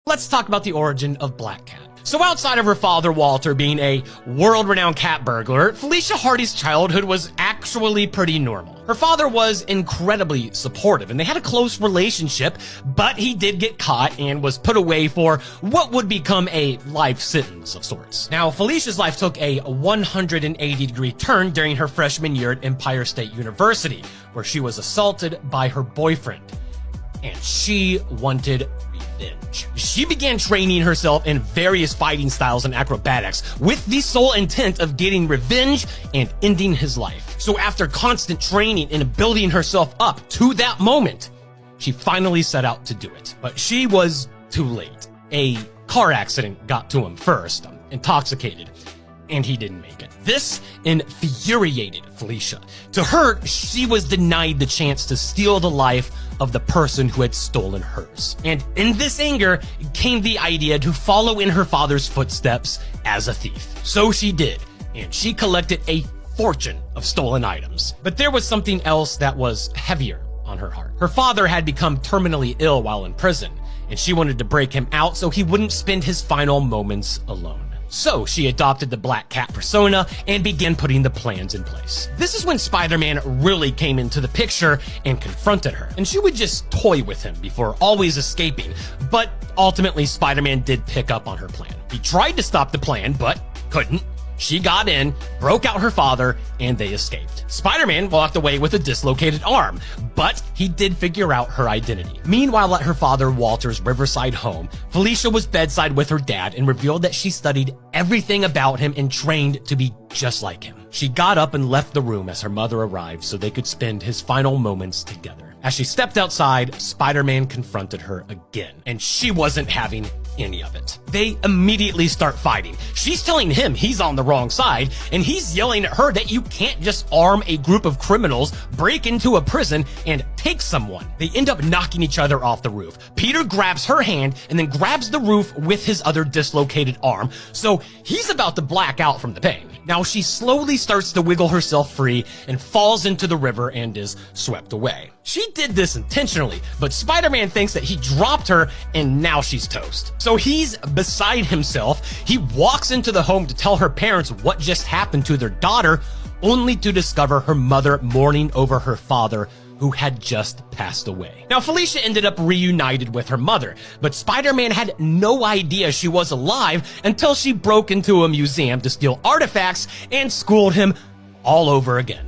Let's talk about the origin of Black Cat. So outside of her father, Walter, being a world-renowned cat burglar, Felicia Hardy's childhood was actually pretty normal. Her father was incredibly supportive, and they had a close relationship, but he did get caught and was put away for what would become a life sentence of sorts. Now, Felicia's life took a 180-degree turn during her freshman year at Empire State University, where she was assaulted by her boyfriend, and she wanted revenge. She began training herself in various fighting styles and acrobatics with the sole intent of getting revenge and ending his life. So after constant training and building herself up to that moment, she finally set out to do it. But she was too late. A car accident got to him first, intoxicated, and he didn't make it. This infuriated Felicia. To her, she was denied the chance to steal the life of the person who had stolen hers. And in this anger came the idea to follow in her father's footsteps as a thief. So she did, and she collected a fortune of stolen items. But there was something else that was heavier on her heart. Her father had become terminally ill while in prison, and she wanted to break him out so he wouldn't spend his final moments alone. So she adopted the Black Cat persona and began putting the plans in place. This is when Spider-Man really came into the picture and confronted her. And she would just toy with him before always escaping. But ultimately, Spider-Man did pick up on her plan. He tried to stop the plan, but couldn't. She got in, broke out her father, and they escaped. Spider-Man walked away with a dislocated arm, but he did figure out her identity. Meanwhile, at her father Walter's Riverside home, Felicia was bedside with her dad and revealed that she studied everything about him and trained to be just like him. She got up and left the room as her mother arrived so they could spend his final moments together. As she stepped outside, Spider-Man confronted her again, and she wasn't having any of it. They immediately start fighting. She's telling him he's on the wrong side, and he's yelling at her that you can't just arm a group of criminals, break into a prison, and take someone. They end up knocking each other off the roof. Peter grabs her hand and then grabs the roof with his other dislocated arm, so he's about to black out from the pain. Now she slowly starts to wiggle herself free and falls into the river and is swept away. She did this intentionally, but Spider-Man thinks that he dropped her and now she's toast. So he's beside himself. He walks into the home to tell her parents what just happened to their daughter, only to discover her mother mourning over her father, who had just passed away. Now, Felicia ended up reunited with her mother, but Spider-Man had no idea she was alive until she broke into a museum to steal artifacts and schooled him all over again.